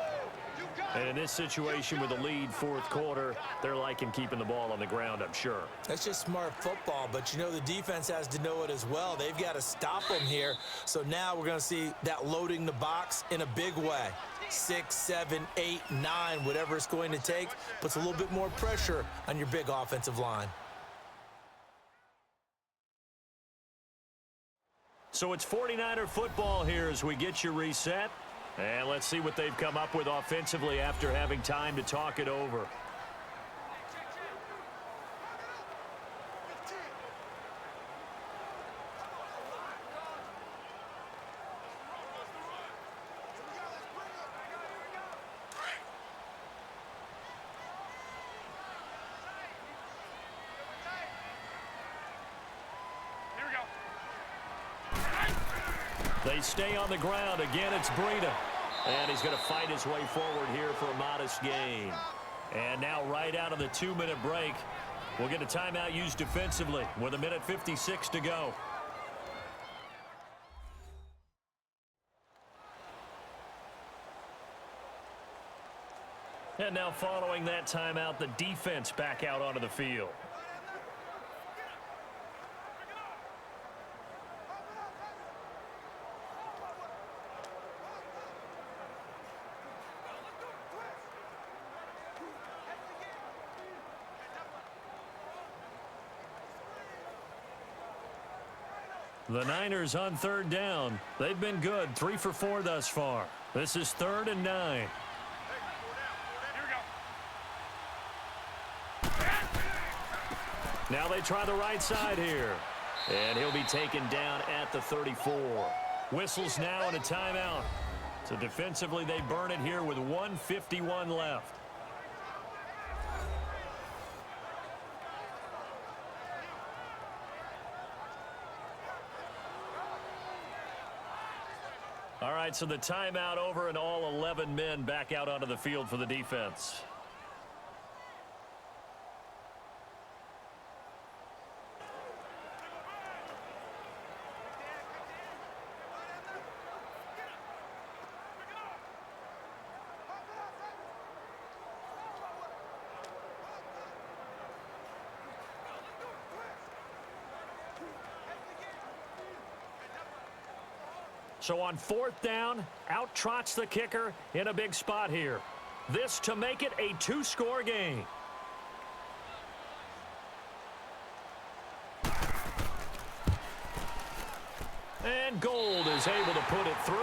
And in this situation with the lead 4th quarter, they're liking keeping the ball on the ground, I'm sure. That's just smart football, but you know the defense has to know it as well. They've got to stop them here. So now we're going to see that loading the box in a big way. 6, 7, 8, 9, whatever it's going to take, puts a little bit more pressure on your big offensive line. So it's 49er football here as we get you reset. And let's see what they've come up with offensively after having time to talk it over. They stay on the ground. Again, it's Breida. And he's going to fight his way forward here for a modest gain. And now right out of the 2-minute break, we'll get a timeout used defensively with 1:56 to go. And now following that timeout, the defense back out onto the field. The Niners on 3rd down. They've been good, 3 for 4 thus far. This is 3rd and 9. Now they try the right side here. And he'll be taken down at the 34. Whistles now and a timeout. So defensively they burn it here with 1:51 left. All right, so the timeout over and all 11 men back out onto the field for the defense. So on 4th down, out trots the kicker in a big spot here. This to make it a 2-score game. And Gold is able to put it through.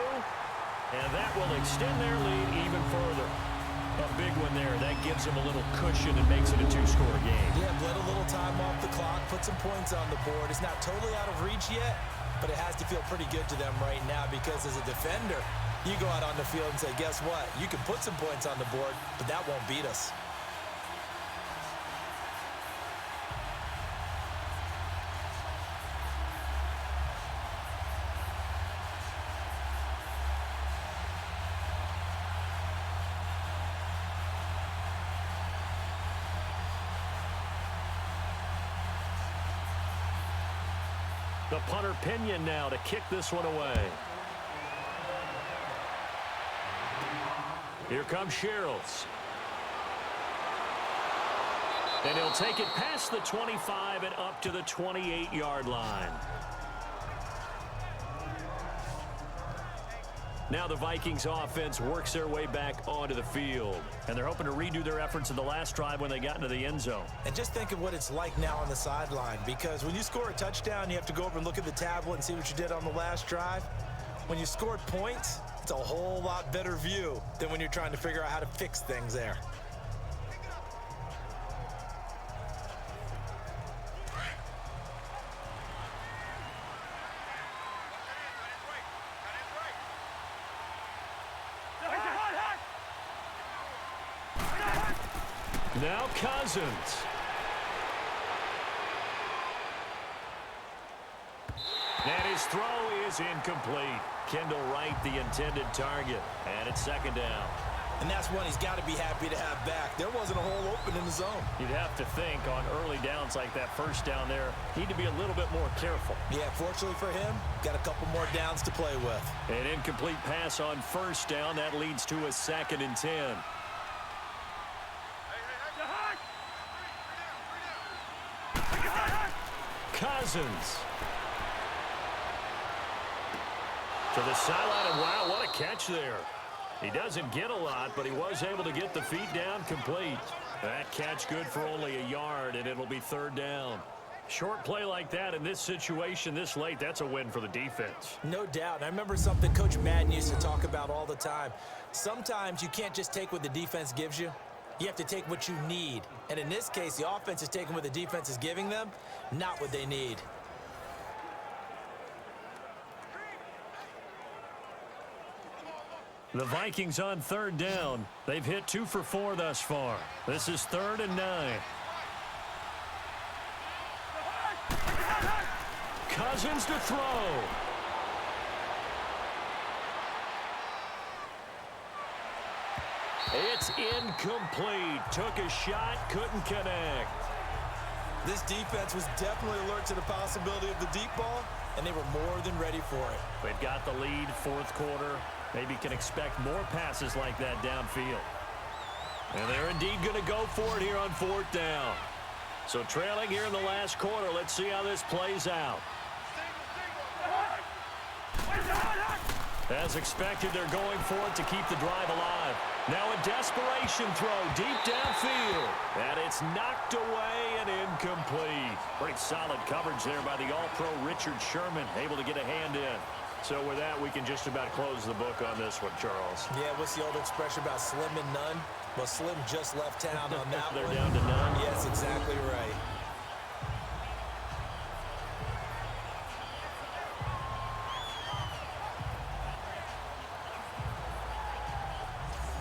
And that will extend their lead even further. A big one there. That gives them a little cushion and makes it a 2-score game. Yeah, bled a little time off the clock, put some points on the board. It's not totally out of reach yet, but it has to feel pretty good to them right now because as a defender, you go out on the field and say, guess what? You can put some points on the board, but that won't beat us. The punter Pinion now to kick this one away. Here comes Sherrills. And he'll take it past the 25 and up to the 28-yard line. Now the Vikings offense works their way back onto the field. And they're hoping to redo their efforts in the last drive when they got into the end zone. And just think of what it's like now on the sideline, because when you score a touchdown, you have to go over and look at the tablet and see what you did on the last drive. When you scored points, it's a whole lot better view than when you're trying to figure out how to fix things there. Now Cousins. And his throw is incomplete. Kendall Wright, the intended target. And it's second down. And that's one he's got to be happy to have back. There wasn't a hole open in the zone. You'd have to think on early downs like that first down there, need to be a little bit more careful. Yeah, fortunately for him, got a couple more downs to play with. An incomplete pass on first down. That leads to a 2nd and 10. Cousins. To the sideline, and wow, what a catch there. He doesn't get a lot, but he was able to get the feet down complete. That catch good for only a yard, and it'll be 3rd down. Short play like that in this situation this late, that's a win for the defense. No doubt. I remember something Coach Madden used to talk about all the time. Sometimes you can't just take what the defense gives you. You have to take what you need. And in this case, the offense is taking what the defense is giving them, not what they need. The Vikings on 3rd down. They've hit 2 for 4 thus far. This is 3rd and 9. Cousins to throw. It's incomplete. Took a shot, couldn't connect. This defense was definitely alert to the possibility of the deep ball, and they were more than ready for it. They've got the lead, 4th quarter. Maybe can expect more passes like that downfield. And they're indeed going to go for it here on 4th down. So trailing here in the last quarter, let's see how this plays out. As expected, they're going for it to keep the drive alive. Now a desperation throw deep downfield. And it's knocked away and incomplete. Pretty solid coverage there by the All-Pro Richard Sherman, able to get a hand in. So with that, we can just about close the book on this one, Charles. Yeah, what's the old expression about slim and none? Well, Slim just left town on that They're one. down to none. Yes, exactly right.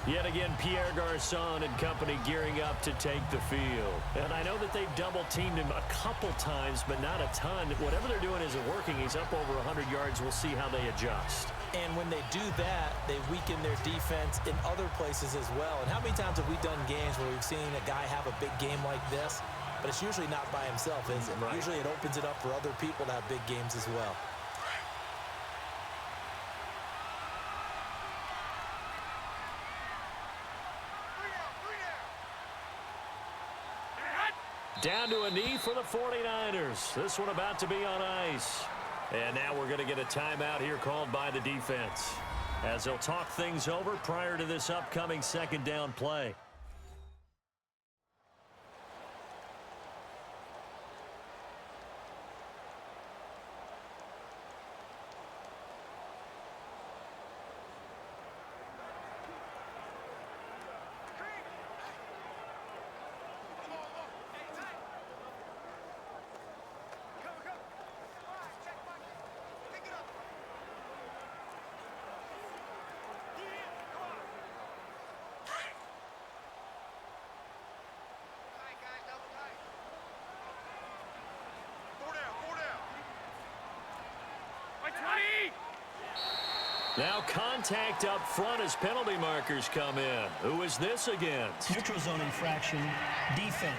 Yet again, Pierre Garçon and company gearing up to take the field. And I know that they've double-teamed him a couple times, but not a ton. Whatever they're doing isn't working. He's up over 100 yards. We'll see how they adjust. And when they do that, they weaken their defense in other places as well. And how many times have we done games where we've seen a guy have a big game like this? But it's usually not by himself, is it? Right. Usually it opens it up for other people to have big games as well. Down to a knee for the 49ers. This one about to be on ice. And now we're going to get a timeout here called by the defense, as they'll talk things over prior to this upcoming 2nd down play. Now contact up front as penalty markers come in. Who is this against? Neutral zone infraction, defense.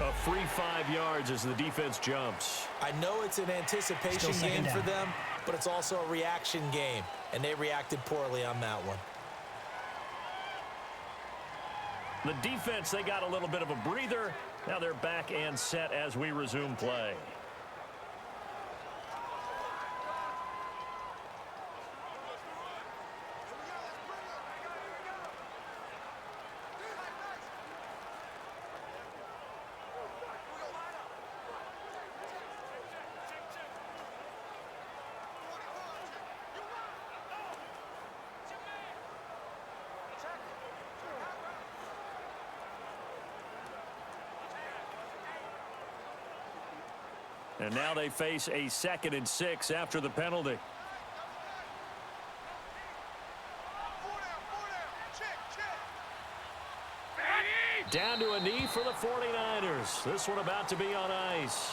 A free 5 yards as the defense jumps. I know it's an anticipation game for them, but it's also a reaction game, and they reacted poorly on that one. The defense, they got a little bit of a breather. Now they're back and set as we resume play. And now they face a 2nd and 6 after the penalty. Down to a knee for the 49ers. This one about to be on ice.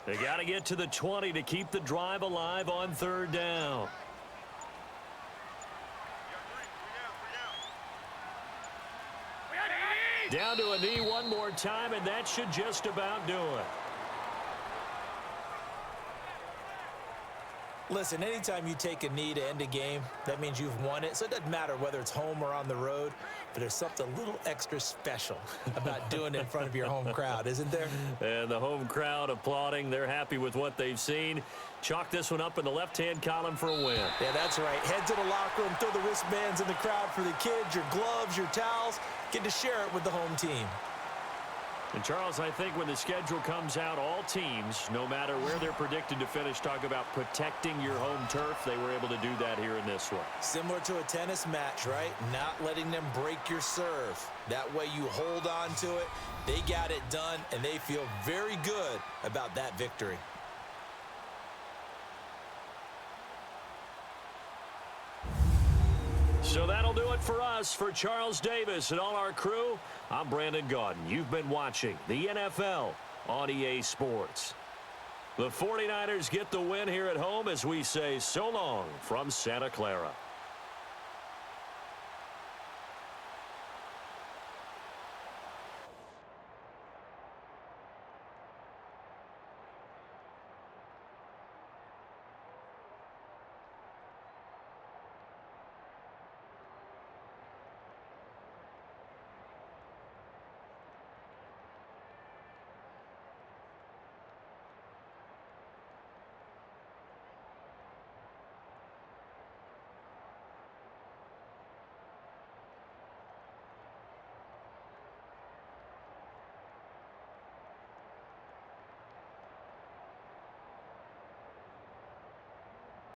They got to get to the 20 to keep the drive alive on 3rd down. Down to a knee one more time, and that should just about do it. Listen, anytime you take a knee to end a game, that means you've won it. So it doesn't matter whether it's home or on the road, but there's something a little extra special about doing it in front of your home crowd, isn't there? And the home crowd applauding. They're happy with what they've seen. Chalk this one up in the left-hand column for a win. Yeah, that's right. Head to the locker room, throw the wristbands in the crowd for the kids, your gloves, your towels. Get to share it with the home team. And, Charles, I think when the schedule comes out, all teams, no matter where they're predicted to finish, talk about protecting your home turf. They were able to do that here in this one. Similar to a tennis match, right? Not letting them break your serve. That way you hold on to it. They got it done, and they feel very good about that victory. So that'll do it for us. For Charles Davis and all our crew, I'm Brandon Gaudin. You've been watching the NFL on EA Sports. The 49ers get the win here at home as we say so long from Santa Clara.